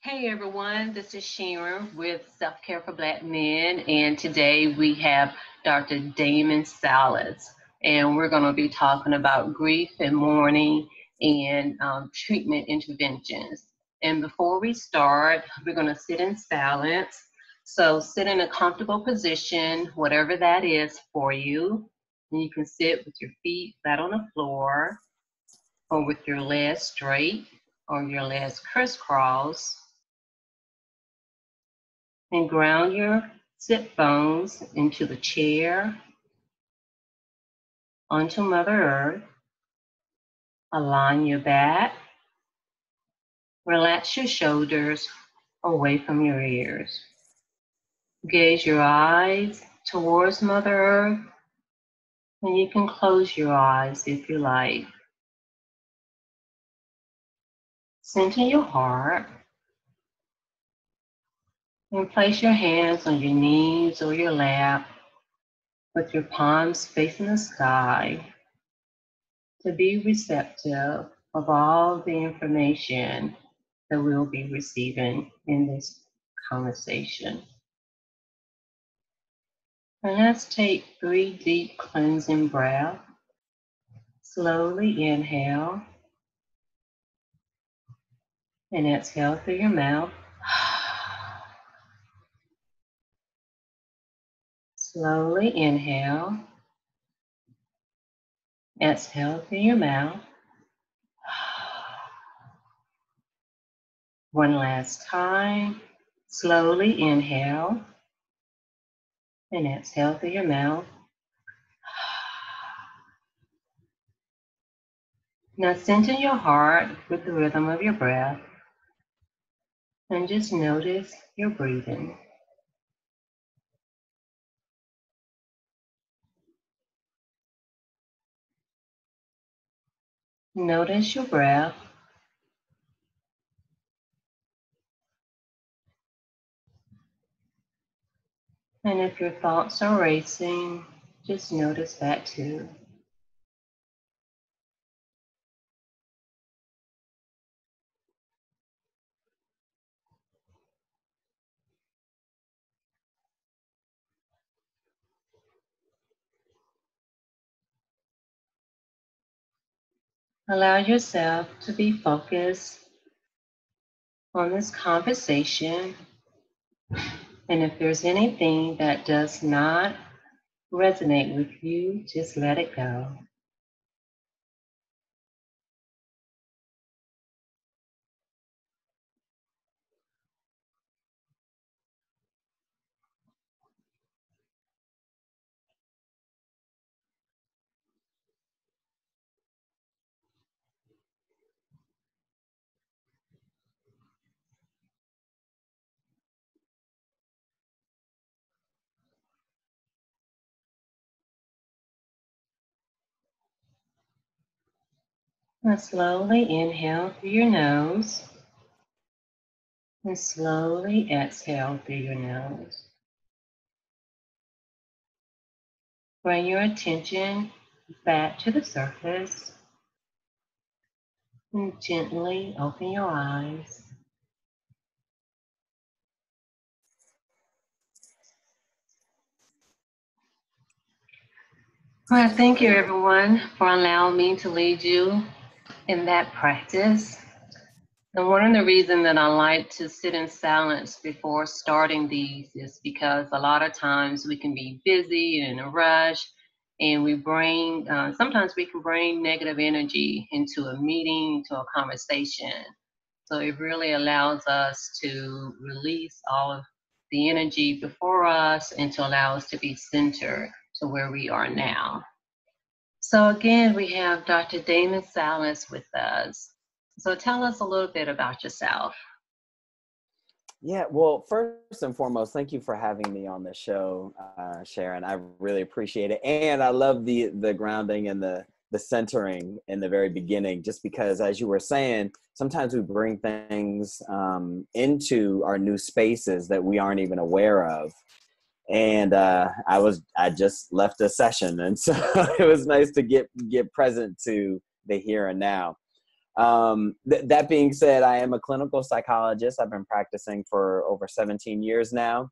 Hey everyone, this is Sharon with Self Care for Black Men, and today we have Dr. Damon Silas, and we're going to be talking about grief and mourning and treatment interventions. And before we start, we're going to sit in silence. So sit in a comfortable position, whatever that is for you. And you can sit with your feet flat on the floor, or with your legs straight, or your legs crisscross and ground your sit bones into the chair, onto Mother Earth. Align your back. Relax your shoulders away from your ears. Gaze your eyes towards Mother Earth, and you can close your eyes if you like. Center your heart and place your hands on your knees or your lap with your palms facing the sky to be receptive of all the information that we'll be receiving in this conversation. And let's take 3 deep cleansing breaths. Slowly inhale and exhale through your mouth. Slowly inhale, exhale through your mouth. One last time. Slowly inhale and exhale through your mouth. Now center your heart with the rhythm of your breath and just notice your breathing. Notice your breath. And if your thoughts are racing, just notice that too. Allow yourself to be focused on this conversation. And if there's anything that does not resonate with you, just let it go. Now slowly inhale through your nose and slowly exhale through your nose. Bring your attention back to the surface and gently open your eyes. Well, thank you everyone for allowing me to lead you in that practice. And one of the reasons that I like to sit in silence before starting these is because a lot of times we can be busy and in a rush, and sometimes we can bring negative energy into a meeting, into a conversation. So it really allows us to release all of the energy before us and to allow us to be centered to where we are now. So again, we have Dr. Damon Silas with us. So tell us a little bit about yourself. Yeah, well, first and foremost, thank you for having me on the show, Sharon. I really appreciate it. And I love the grounding and the centering in the very beginning, just because, as you were saying, sometimes we bring things into our new spaces that we aren't even aware of. And I just left a session, and so it was nice to get present to the here and now. That being said, I am a clinical psychologist. I've been practicing for over 17 years now.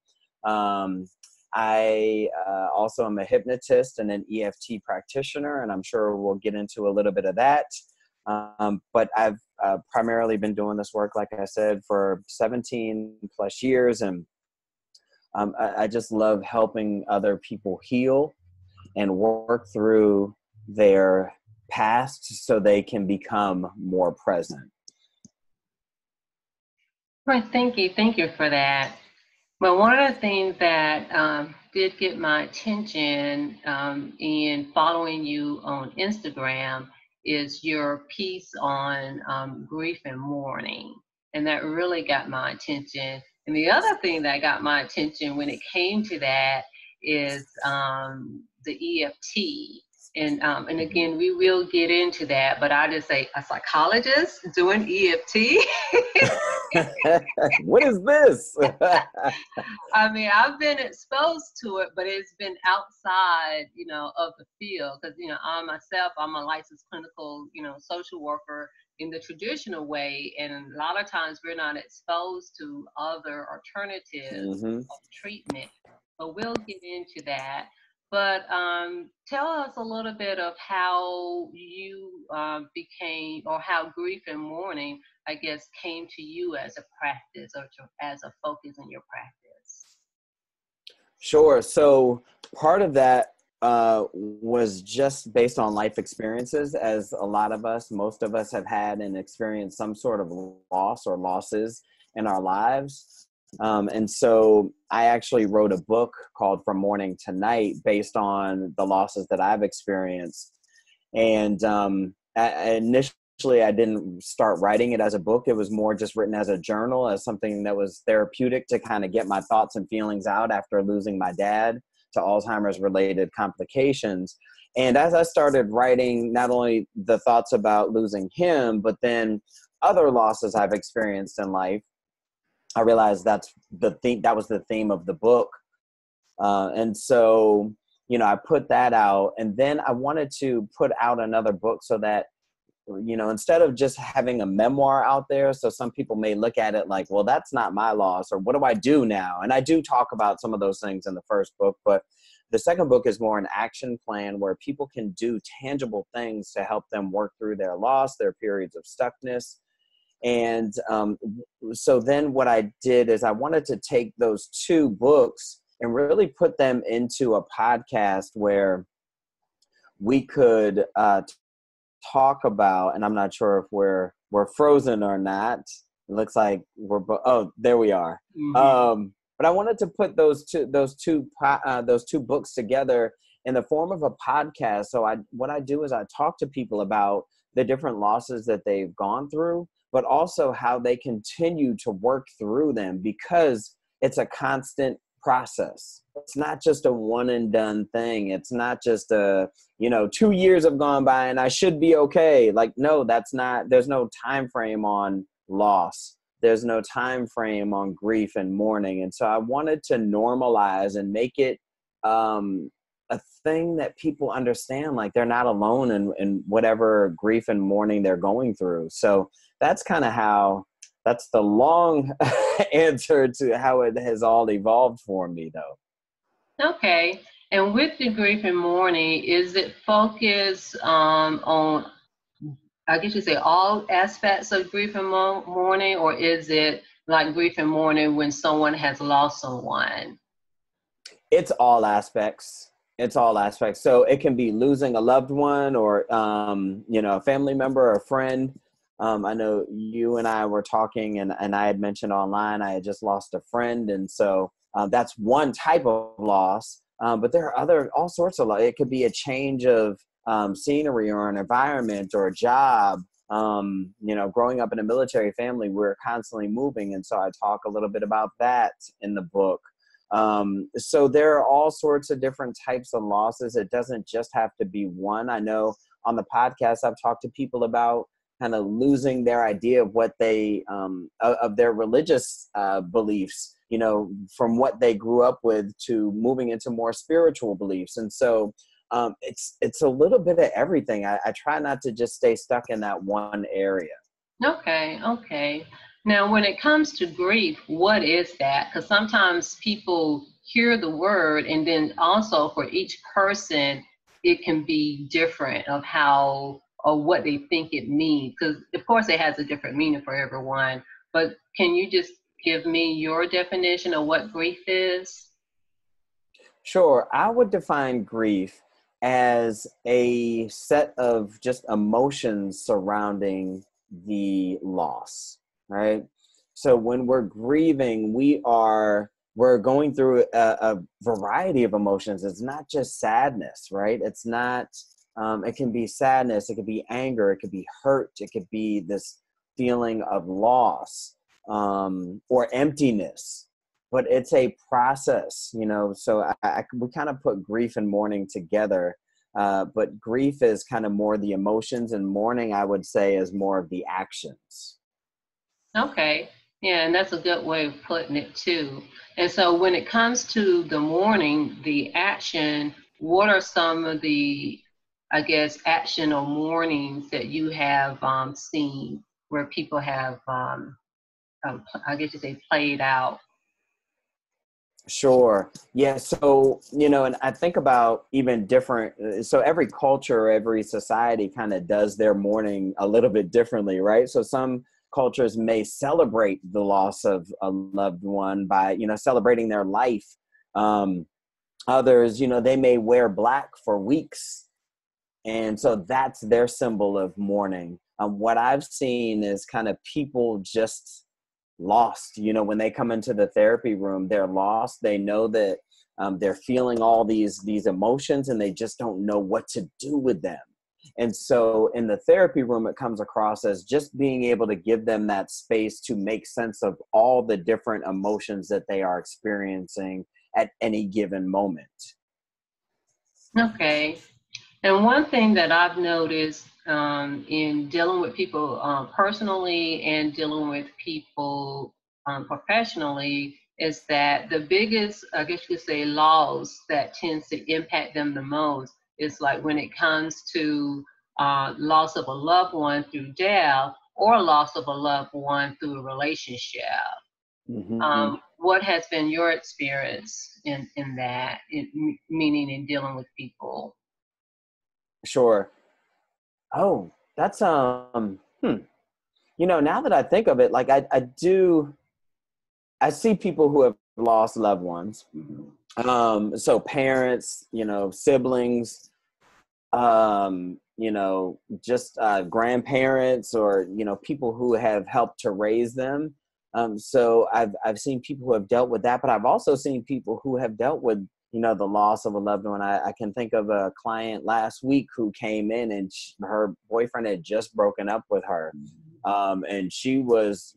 I also am a hypnotist and an EFT practitioner, and I'm sure we'll get into a little bit of that. But I've primarily been doing this work, like I said, for 17 plus years. And I just love helping other people heal and work through their past so they can become more present. Well, thank you. Thank you for that. Well, one of the things that did get my attention in following you on Instagram is your piece on grief and mourning. And that really got my attention. And the other thing that got my attention when it came to that is the EFT. And again, we will get into that, but I just say a psychologist doing EFT. What is this? I mean, I've been exposed to it, but it's been outside, of the field. Because, I'm a licensed clinical, social worker in the traditional way. And a lot of times we're not exposed to other alternatives of treatment. But we'll get into that. But tell us a little bit of how you became, or how grief and mourning, I guess, came to you as a practice or as a focus in your practice. Sure. So part of that was just based on life experiences, as a lot of us, most of us have had and experienced some sort of loss or losses in our lives. And so I actually wrote a book called From Mourning to Night based on the losses that I've experienced. And initially, I didn't start writing it as a book. It was more just written as a journal, as something that was therapeutic to kind of get my thoughts and feelings out after losing my dad to Alzheimer's related complications. And as I started writing not only the thoughts about losing him, but then other losses I've experienced in life, I realized that was the theme of the book. And so, I put that out, and then I wanted to put out another book so that, instead of just having a memoir out there, so some people may look at it like, well, that's not my loss, or what do I do now? And I do talk about some of those things in the first book, but the second book is more an action plan where people can do tangible things to help them work through their loss, their periods of stuckness. And so then what I did is I wanted to take those two books and really put them into a podcast where we could talk about, and I'm not sure if we're frozen or not. It looks like oh, there we are. Mm-hmm. But I wanted to put those two books together in the form of a podcast. So what I do is I talk to people about the different losses that they've gone through, but also how they continue to work through them, because it's a constant process. It's not just a one and done thing. It's not just 2 years have gone by and I should be okay. Like, no, there's no time frame on loss. There's no time frame on grief and mourning. And so I wanted to normalize and make it a thing that people understand, like they're not alone in whatever grief and mourning they're going through. So that's kind of that's the long answer to how it has all evolved for me, though. Okay. And with the grief and mourning, is it focused on, I guess you say, all aspects of grief and mourning, or is it like grief and mourning when someone has lost someone? It's all aspects. So it can be losing a loved one, or, a family member or a friend. I know you and I were talking, and I had mentioned online I had just lost a friend. And so that's one type of loss. But there are all sorts of loss. It could be a change of scenery or an environment or a job. Growing up in a military family, we're constantly moving. And so I talk a little bit about that in the book. So there are all sorts of different types of losses. It doesn't just have to be one. I know on the podcast, I've talked to people about kind of losing their idea of what they, of their religious beliefs, from what they grew up with to moving into more spiritual beliefs. And so It's a little bit of everything. I try not to just stay stuck in that one area. Okay, okay. Now, when it comes to grief, what is that? Because sometimes people hear the word, and then also for each person, it can be different of how or what they think it means. Because, of course, it has a different meaning for everyone. But can you just give me your definition of what grief is? Sure, I would define grief as a set of just emotions surrounding the loss, right? So when we're grieving, we're going through a variety of emotions. It's not just sadness, right? It's not. It can be sadness. It could be anger. It could be hurt. It could be this feeling of loss, or emptiness, but it's a process, so we kind of put grief and mourning together, but grief is kind of more the emotions, and mourning, I would say, is more of the actions. Okay. Yeah, and that's a good way of putting it too. And so when it comes to the mourning, the action, what are some of the, I guess, action or mournings that you have seen where people have, I guess you say, played out? Sure. Yeah. So, and I think about even different. So every culture, every society kind of does their mourning a little bit differently, right? So some cultures may celebrate the loss of a loved one by, celebrating their life. Others, they may wear black for weeks. And so that's their symbol of mourning. What I've seen is kind of people just lost. When they come into the therapy room, they're lost. They know that they're feeling all these emotions, and they just don't know what to do with them. And so in the therapy room, it comes across as just being able to give them that space to make sense of all the different emotions that they are experiencing at any given moment. Okay. And one thing that I've noticed in dealing with people personally and dealing with people professionally is that the biggest, I guess you could say, loss that tends to impact them the most is like when it comes to loss of a loved one through death or loss of a loved one through a relationship. Mm-hmm. What has been your experience in that, meaning in dealing with people? Sure. Oh, that's now that I think of it, like I see people who have lost loved ones. So parents, siblings, just grandparents, or people who have helped to raise them. So I've seen people who have dealt with that, but I've also seen people who have dealt with the loss of a loved one. I can think of a client last week who came in, and her boyfriend had just broken up with her. And she was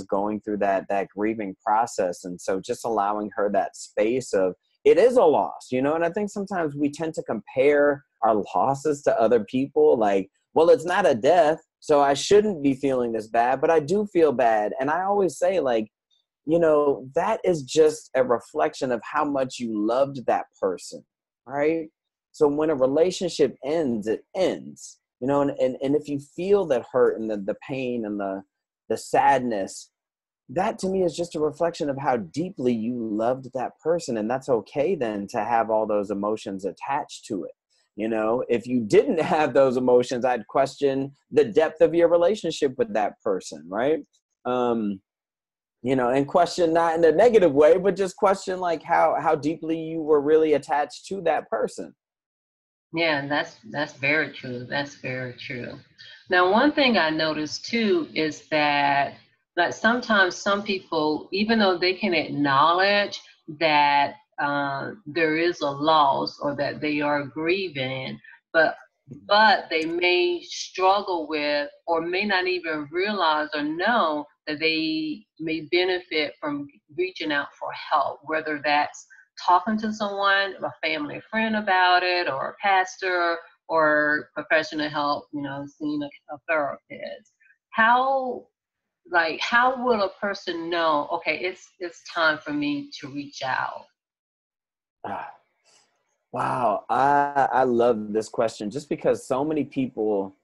going through that grieving process. And so just allowing her that space of, it is a loss, and I think sometimes we tend to compare our losses to other people. Like, well, it's not a death, so I shouldn't be feeling this bad, but I do feel bad. And I always say, like, that is just a reflection of how much you loved that person, right? So when a relationship ends, it ends, and if you feel that hurt and the pain and the sadness, that to me is just a reflection of how deeply you loved that person. And that's okay then to have all those emotions attached to it. If you didn't have those emotions, I'd question the depth of your relationship with that person, right? And question not in a negative way, but just question like how deeply you were really attached to that person. Yeah, that's very true. That's very true. Now, one thing I noticed too is that like sometimes some people, even though they can acknowledge that there is a loss or that they are grieving, but they may struggle with or may not even realize or know that they may benefit from reaching out for help, whether that's talking to someone, a family friend about it, or a pastor, or professional help, seeing a therapist. How how will a person know, okay, it's time for me to reach out? Ah, Wow, I love this question just because so many people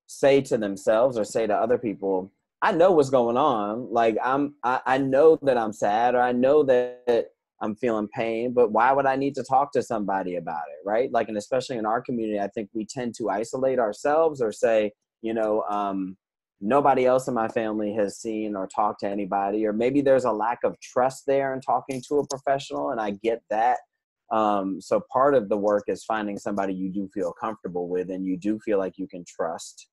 say to themselves or say to other people, I know what's going on. Like I know that I'm sad, or I know that I'm feeling pain, but why would I need to talk to somebody about it? Right. Like, and especially in our community, I think we tend to isolate ourselves or say, you know, nobody else in my family has seen or talked to anybody, or maybe there's a lack of trust there in talking to a professional. And I get that. So part of the work is finding somebody you do feel comfortable with and you do feel like you can trust.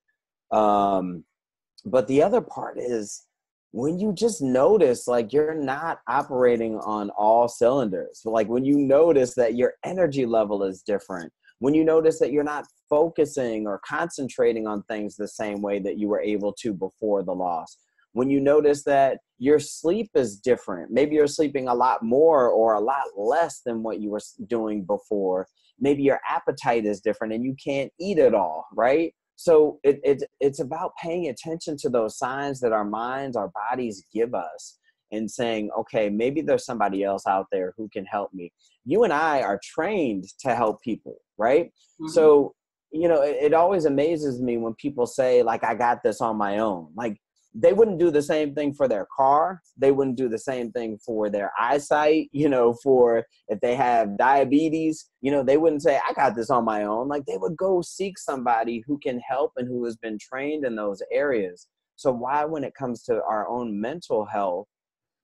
But the other part is when you just notice like you're not operating on all cylinders, like when you notice that your energy level is different, when you notice that you're not focusing or concentrating on things the same way that you were able to before the loss, when you notice that your sleep is different, maybe you're sleeping a lot more or a lot less than what you were doing before, maybe your appetite is different and you can't eat it all, right? So it's about paying attention to those signs that our minds, our bodies give us and saying, okay, maybe there's somebody else out there who can help me. You and I are trained to help people, right? Mm-hmm. So, you know, it always amazes me when people say, like, I got this on my own. Like, they wouldn't do the same thing for their car. They wouldn't do the same thing for their eyesight, you know, for if they have diabetes, you know, they wouldn't say, I got this on my own. Like, they would go seek somebody who can help and who has been trained in those areas. So why, when it comes to our own mental health,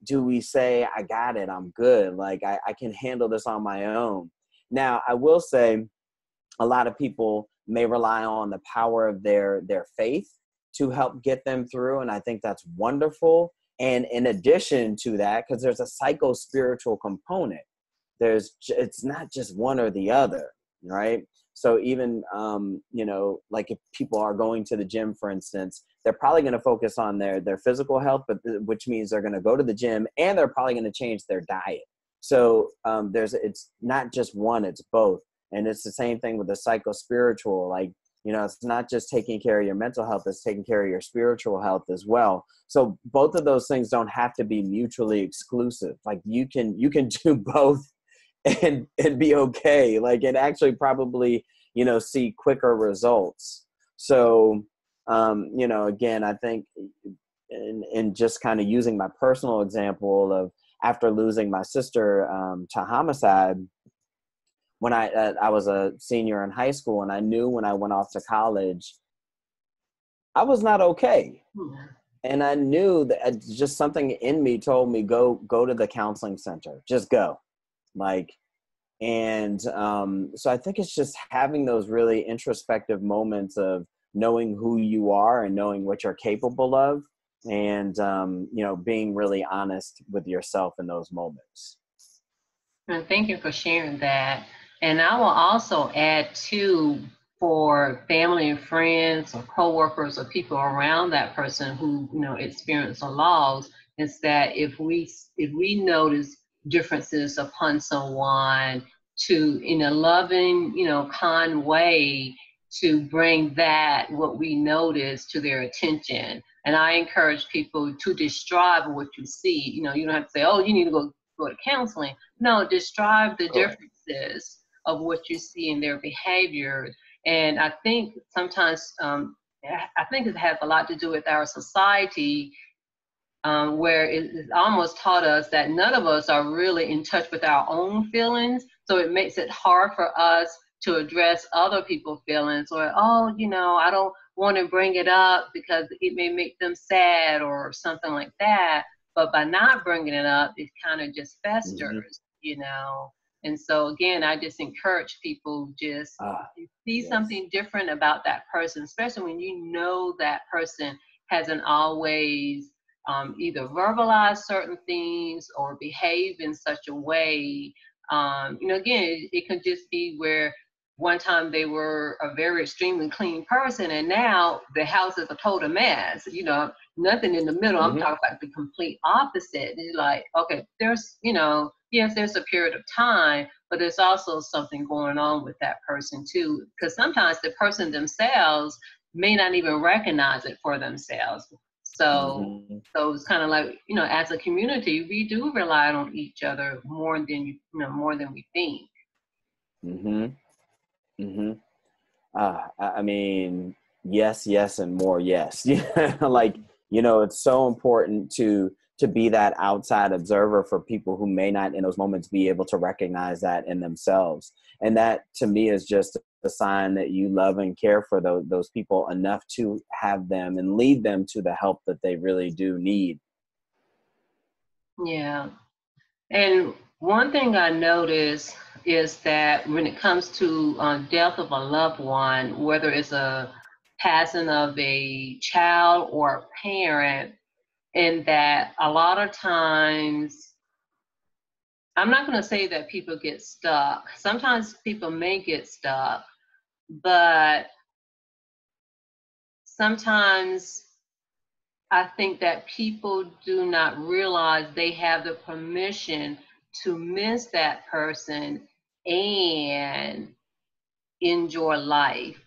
do we say, I got it, I'm good, like I can handle this on my own? Now, I will say a lot of people may rely on the power of their faith to help get them through. And I think that's wonderful. And in addition to that, because there's a psycho-spiritual component, it's not just one or the other, right? So even, you know, like if people are going to the gym, for instance, they're probably going to focus on their physical health, but which means they're going to go to the gym and they're probably going to change their diet. So it's not just one, it's both. And it's the same thing with the psycho-spiritual, like, you know, it's not just taking care of your mental health, it's taking care of your spiritual health as well. So both of those things don't have to be mutually exclusive. Like you can do both and be okay, like, and actually probably, you know, see quicker results. So, you know, again, I think in just kind of using my personal example of after losing my sister to homicide, when I was a senior in high school, and I knew when I went off to college, I was not okay. And I knew that just something in me told me, go to the counseling center, just go. Like, and so I think it's just having those really introspective moments of knowing who you are and knowing what you're capable of, and, you know, being really honest with yourself in those moments. And thank you for sharing that. And I will also add too, for family and friends or coworkers or people around that person who, you know, experience a loss, is that if we notice differences upon someone, to, in a loving, you know, kind way, to bring that what we notice to their attention. And I encourage people to describe what you see. You know, you don't have to say, oh, you need to go to counseling. No, describe the differences of what you see in their behavior. And I think sometimes, I think it has a lot to do with our society, where it's almost taught us that none of us are really in touch with our own feelings. So it makes it hard for us to address other people's feelings, or, oh, you know, I don't want to bring it up because it may make them sad or something like that. But by not bringing it up, it kind of just festers, you know. And so again, I just encourage people, just see something different about that person, especially when you know that person hasn't always either verbalize certain things or behave in such a way. You know, again, it could just be where one time they were a very extremely clean person and now the house is a total mess, you know, nothing in the middle. I'm talking about the complete opposite. It's like, okay, there's, you know, yes, there's a period of time, but there's also something going on with that person too, because sometimes the person themselves may not even recognize it for themselves. So, so it's kind of like, you know, as a community, we do rely on each other more than, more than we think. Mm-hmm. Mm-hmm. I mean, yes, yes, and more yes. Like, it's so important to be that outside observer for people who may not in those moments be able to recognize that in themselves. And that to me is just a sign that you love and care for those people enough to have them and lead them to the help that they really do need. Yeah. And one thing I notice is that when it comes to death of a loved one, whether it's a passing of a child or a parent, in that a lot of times, I'm not going to say that people get stuck. Sometimes people may get stuck, but sometimes I think that people do not realize they have the permission to miss that person and enjoy life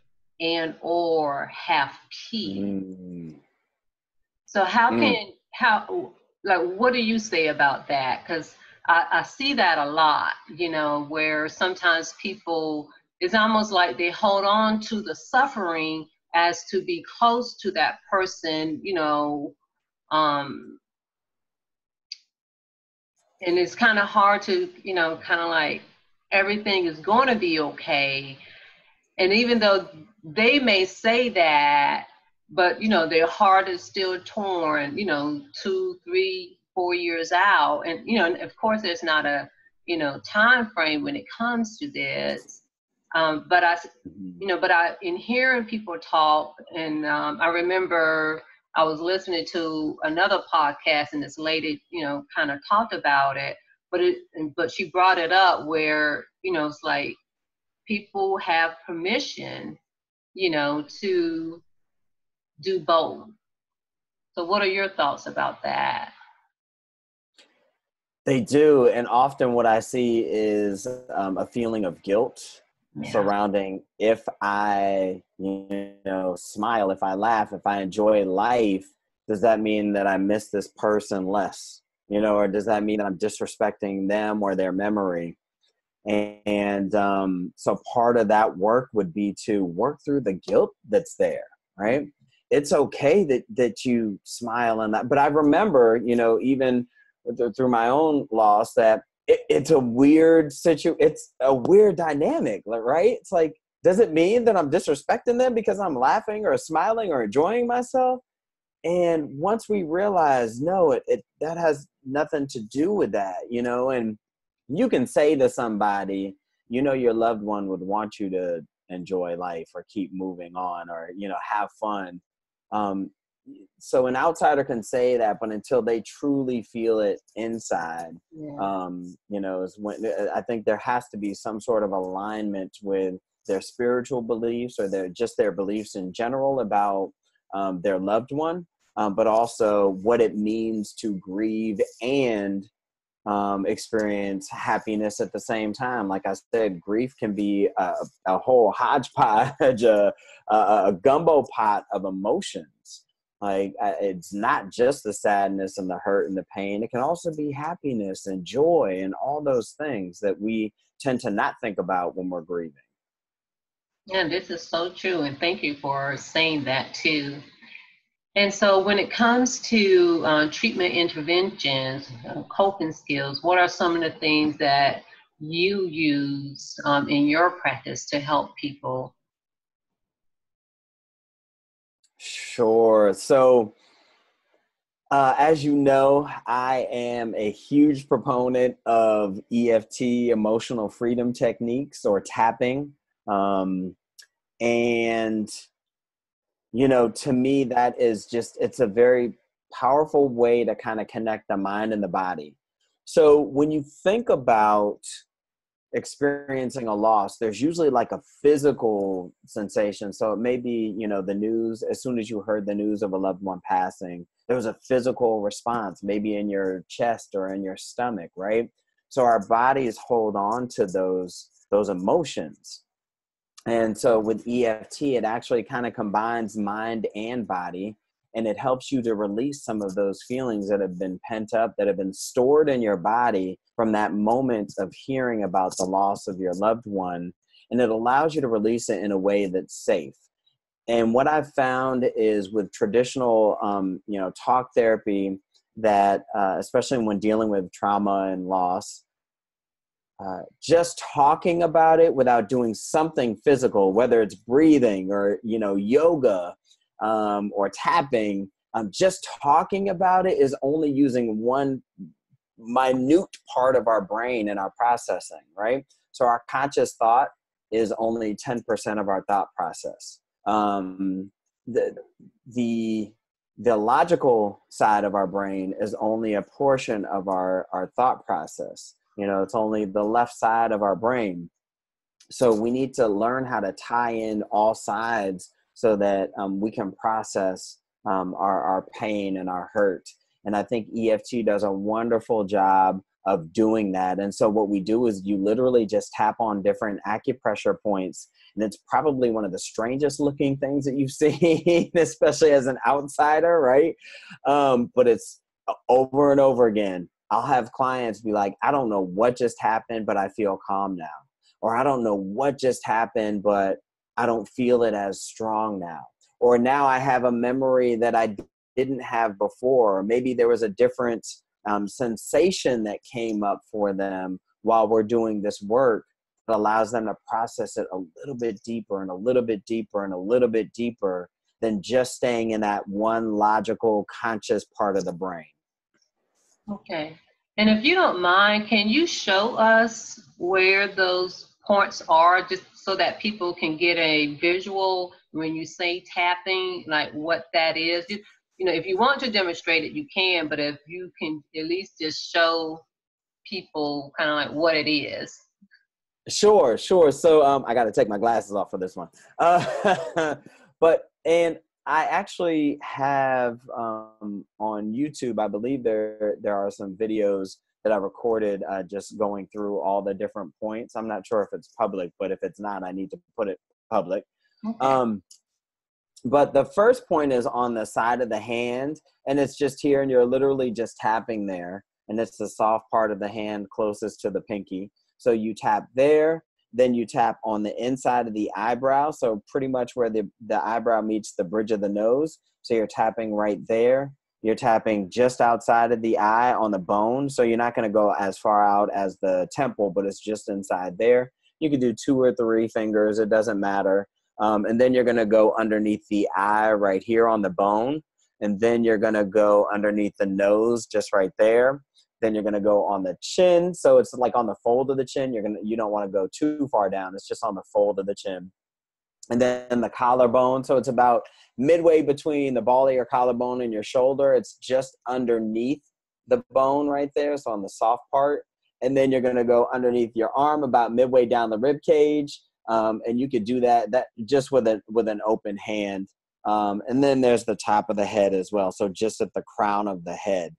and or have peace. Mm. So Mm. what do you say about that? Because I see that a lot, where sometimes people, it's almost like they hold on to the suffering as to be close to that person, um, and it's kind of hard to, kind of like everything is going to be okay. And even though they may say that, but their heart is still torn, 2, 3, 4 years out. And and of course there's not a time frame when it comes to this. But I in hearing people talk, and I remember I was listening to another podcast, and this lady, kind of talked about it, but she brought it up where, it's like people have permission, to do both. So what are your thoughts about that? They do. And often what I see is a feeling of guilt Yeah. surrounding if I, smile, if I laugh, if I enjoy life, does that mean that I miss this person less? Or does that mean that I'm disrespecting them or their memory? And so part of that work would be to work through the guilt that's there, right? It's okay that you smile and that, but I remember, even through my own loss, that it's a weird it's a weird dynamic, right? It's like, does it mean that I'm disrespecting them because I'm laughing or smiling or enjoying myself? And once we realize, no, that has nothing to do with that, and you can say to somebody, your loved one would want you to enjoy life or keep moving on or, have fun. Um, so an outsider can say that, but until they truly feel it inside, Yeah. is when I think there has to be some sort of alignment with their spiritual beliefs or their beliefs in general about their loved one, but also what it means to grieve and experience happiness at the same time. Like I said, grief can be a whole hodgepodge, a gumbo pot of emotions. Like it's not just the sadness and the hurt and the pain. It can also be happiness and joy and all those things that we tend to not think about when we're grieving. Yeah, this is so true. And thank you for saying that too. And so when it comes to treatment interventions, coping skills, what are some of the things that you use in your practice to help people? Sure. So, as you know, I am a huge proponent of EFT, emotional freedom techniques, or tapping. Um, and, to me, that is it's a very powerful way to kind of connect the mind and the body. So when you think about experiencing a loss, there's usually like a physical sensation. So it may be, the news, as soon as you heard the news of a loved one passing, there was a physical response, maybe in your chest or in your stomach, right? So our bodies hold on to those emotions. And so with EFT, it actually kind of combines mind and body. and it helps you to release some of those feelings that have been pent up, that have been stored in your body from that moment of hearing about the loss of your loved one. And it allows you to release it in a way that's safe. And what I've found is with traditional, talk therapy, that especially when dealing with trauma and loss, just talking about it without doing something physical, whether it's breathing or, yoga or tapping, just talking about it is only using one minute part of our brain and our processing, right? So our conscious thought is only 10% of our thought process. The logical side of our brain is only a portion of our thought process. It's only the left side of our brain. So we need to learn how to tie in all sides so that we can process our pain and our hurt. And I think EFT does a wonderful job of doing that. And so what we do is you literally just tap on different acupressure points. And it's probably one of the strangest looking things that you've seen, especially as an outsider, right? But it's over and over again. I'll have clients be like, I don't know what just happened, but I feel calm now. Or I don't know what just happened, but I don't feel it as strong now. Or now I have a memory that I didn't have before. Or maybe there was a different sensation that came up for them while we're doing this work that allows them to process it a little bit deeper and a little bit deeper and a little bit deeper than just staying in that one logical, conscious part of the brain. Okay. And if you don't mind, can you show us where those points are, just so that people can get a visual when you say tapping, like what that is? If you want to demonstrate it, you can, but if you can at least just show people kind of like what it is. Sure. So I got to take my glasses off for this one. And I actually have on YouTube, I believe there are some videos that I recorded just going through all the different points. I'm not sure if it's public, but if it's not, I need to put it public. Okay. But the first point is on the side of the hand, and it's just here, and you're literally just tapping there, and it's the soft part of the hand closest to the pinky. So you tap there, then you tap on the inside of the eyebrow, so pretty much where the eyebrow meets the bridge of the nose. So you're tapping right there. You're tapping just outside of the eye on the bone, so you're not going to go as far out as the temple, but it's just inside there. You can do 2 or 3 fingers, it doesn't matter. And then you're going to go underneath the eye right here on the bone. And then you're going to go underneath the nose just right there. Then you're going to go on the chin. So it's like on the fold of the chin. You don't want to go too far down. It's just on the fold of the chin. And then the collarbone. So it's about midway between the ball of your collarbone and your shoulder. It's just underneath the bone right there. So on the soft part. And then you're going to go underneath your arm about midway down the rib cage. And you could do that just with an open hand. And then there's the top of the head as well. So just at the crown of the head.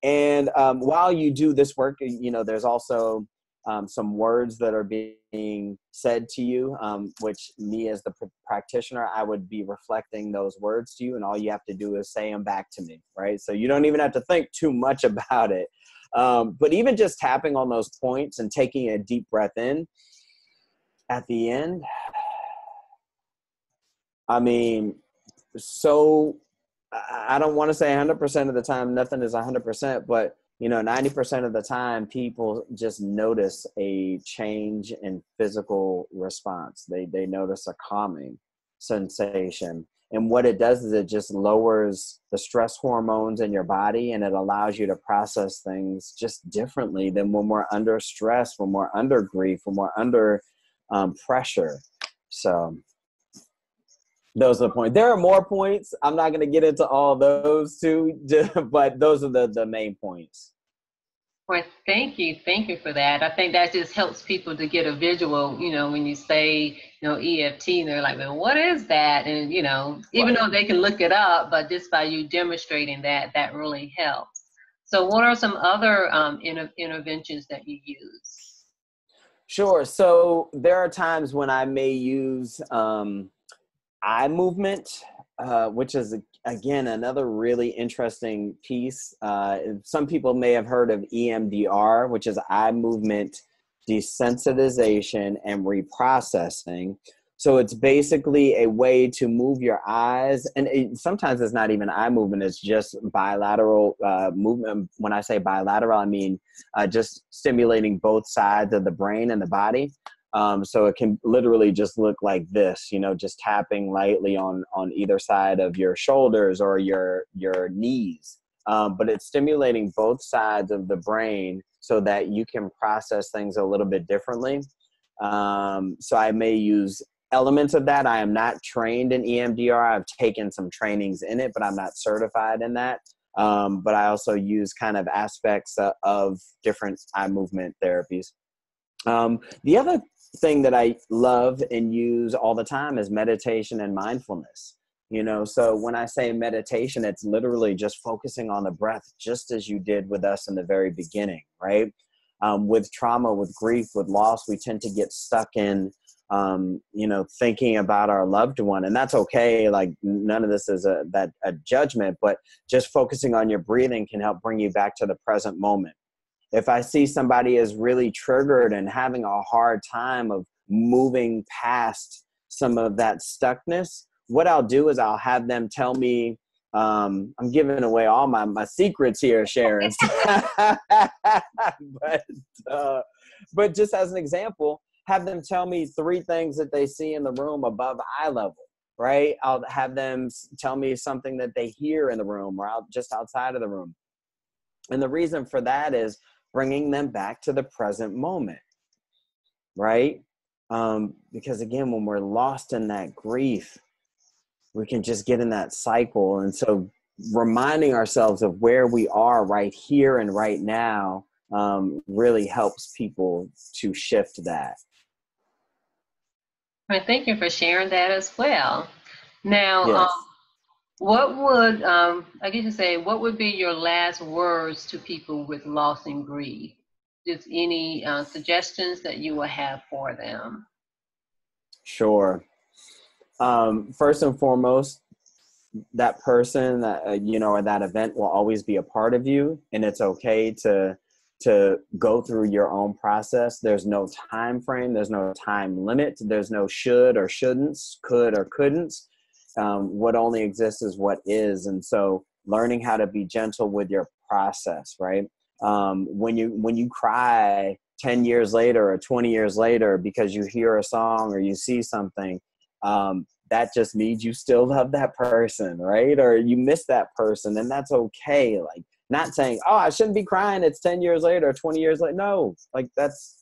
And while you do this work, there's also some words that are being said to you, which me as the practitioner, I would be reflecting those words to you. And all you have to do is say them back to me, right? So you don't even have to think too much about it. But even just tapping on those points and taking a deep breath in, at the end, I mean, so I don't want to say 100% of the time, nothing is 100%, but 90% of the time people just notice a change in physical response. They notice a calming sensation. And what it does is it just lowers the stress hormones in your body, and it allows you to process things just differently than when we're under stress, when we're under grief, when we're under pressure. So those are the points. There are more points. I'm not going to get into all those too, but those are the main points. Well, thank you for that. I think that just helps people to get a visual. When you say EFT, and they're like, well, what is that? And even though they can look it up, but just by you demonstrating that really helps. So what are some other interventions that you use? Sure. So there are times when I may use eye movement which is, again, another really interesting piece. Some people may have heard of EMDR, which is eye movement desensitization and reprocessing. So it's basically a way to move your eyes. And sometimes it's not even eye movement. It's just bilateral movement. When I say bilateral, I mean just stimulating both sides of the brain and the body. So it can literally just look like this, just tapping lightly on either side of your shoulders or your knees. But it's stimulating both sides of the brain so that you can process things a little bit differently. So I may use elements of that. I am not trained in EMDR. I've taken some trainings in it, but I'm not certified in that. But I also use kind of aspects of different eye movement therapies. The other thing that I love and use all the time is meditation and mindfulness. So when I say meditation, it's literally just focusing on the breath, just as you did with us in the very beginning, right? With trauma, with grief, with loss, we tend to get stuck in, thinking about our loved one, and that's okay. Like, none of this is a judgment, but just focusing on your breathing can help bring you back to the present moment. If I see somebody is really triggered and having a hard time of moving past some of that stuckness, what I'll do is I'll have them tell me, I'm giving away all my secrets here, Sharon. But just as an example, have them tell me 3 things that they see in the room above eye level, right? I'll have them tell me something that they hear in the room or just outside of the room. And the reason for that is bringing them back to the present moment, right? Because again, when we're lost in that grief, we can just get in that cycle. And so reminding ourselves of where we are right here and right now really helps people to shift that. Well, thank you for sharing that as well. Now, Yes. what would, I guess you say, what would be your last words to people with loss and grief? Just any suggestions that you will have for them? Sure. First and foremost, that person that, or that event will always be a part of you, and it's okay to go through your own process. There's no time frame. There's no time limit. There's no should or shouldn'ts, could or couldn'ts. What only exists is what is. And so learning how to be gentle with your process, right? When you cry 10 years later or 20 years later because you hear a song or you see something, that just means you still love that person, right? Or you miss that person, and that's okay. Like, not saying, oh, I shouldn't be crying, it's 10 years later or 20 years later. No, like, that's,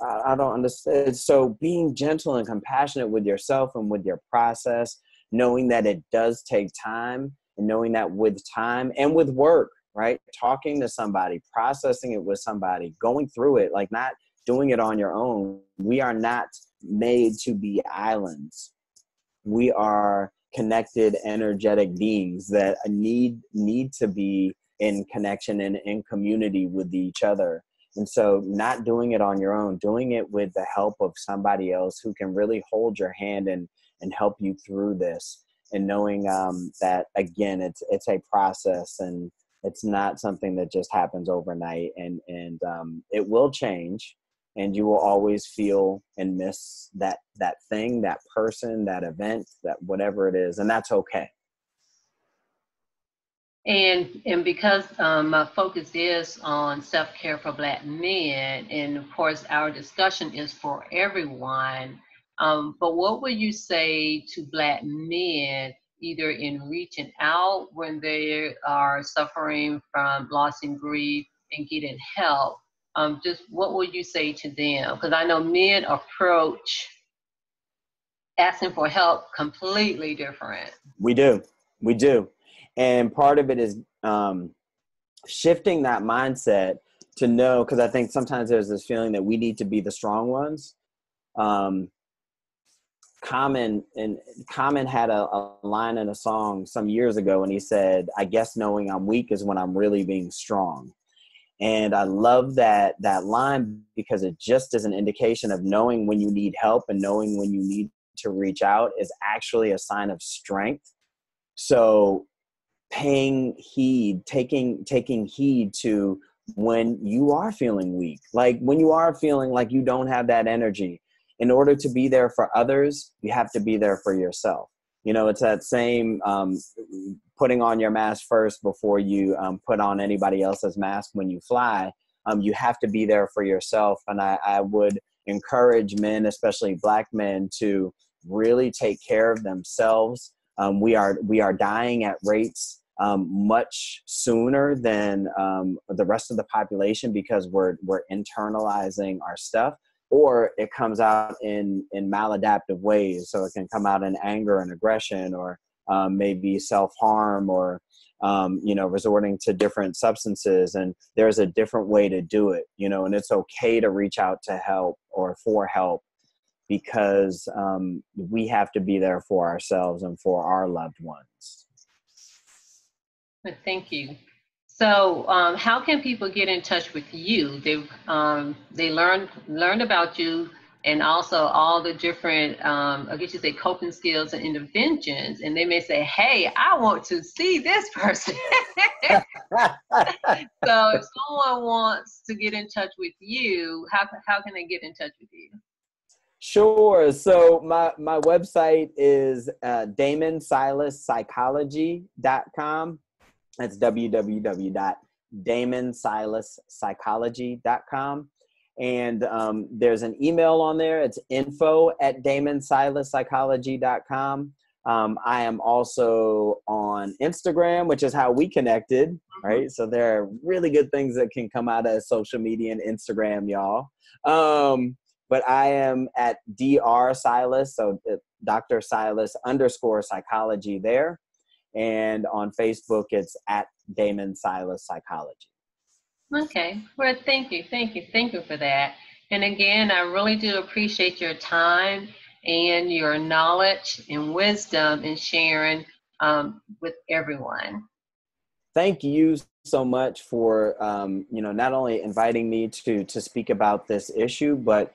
I don't understand. So being gentle and compassionate with yourself and with your process, knowing that it does take time, and knowing that with time and with work, right? Talking to somebody, processing it with somebody, going through it, like, not doing it on your own. We are not made to be islands. We are connected, energetic beings that need to be in connection and in community with each other. And so not doing it on your own, doing it with the help of somebody else who can really hold your hand and help you through this. And knowing that, again, it's a process, and it's not something that just happens overnight, and it will change. And you will always feel and miss that thing, that person, that event, that whatever it is. And that's okay. And because my focus is on self-care for Black men, and of course our discussion is for everyone, but what would you say to Black men, either in reaching out when they are suffering from loss and grief and getting help? Just what would you say to them? Because I know men approach asking for help completely different. We do. And part of it is shifting that mindset to know, because I think sometimes there's this feeling that we need to be the strong ones. Common had a line in a song some years ago, and he said, I guess knowing I'm weak is when I'm really being strong. And I love that line, because it just is an indication of knowing when you need help and knowing when you need to reach out is actually a sign of strength. So paying heed, taking heed to when you are feeling weak, like when you are feeling like you don't have that energy. In order to be there for others, you have to be there for yourself. You know, it's that same putting on your mask first before you put on anybody else's mask when you fly. You have to be there for yourself. And I would encourage men, especially Black men, to really take care of themselves. We are dying at rates much sooner than the rest of the population because we're internalizing our stuff, or it comes out in maladaptive ways. So it can come out in anger and aggression, or maybe self-harm, or resorting to different substances. And there's a different way to do it, and it's okay to reach out to help or for help, because we have to be there for ourselves and for our loved ones. Thank you. So, how can people get in touch with you? They learned about you, and also all the different, I guess you say, coping skills and interventions, and they may say, "Hey, I want to see this person." So, if someone wants to get in touch with you, how can they get in touch with you? Sure. So my website is DamonSilasPsychology.com. That's www.DamonSilasPsychology.com. And there's an email on there. It's info@DamonSilasPsychology.com. I am also on Instagram, which is how we connected, right? So there are really good things that can come out of social media and Instagram, y'all. But I am at Dr. Silas, so Dr. Silas _psychology there. And on Facebook, it's at Damon Silas Psychology. Okay. Well, thank you for that. And again, I really do appreciate your time and your knowledge and wisdom in sharing with everyone. Thank you so much for not only inviting me to speak about this issue, but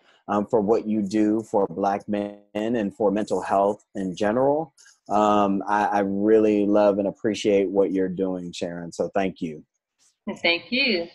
for what you do for Black men and for mental health in general. I really love and appreciate what you're doing, Sharon. So thank you. Thank you.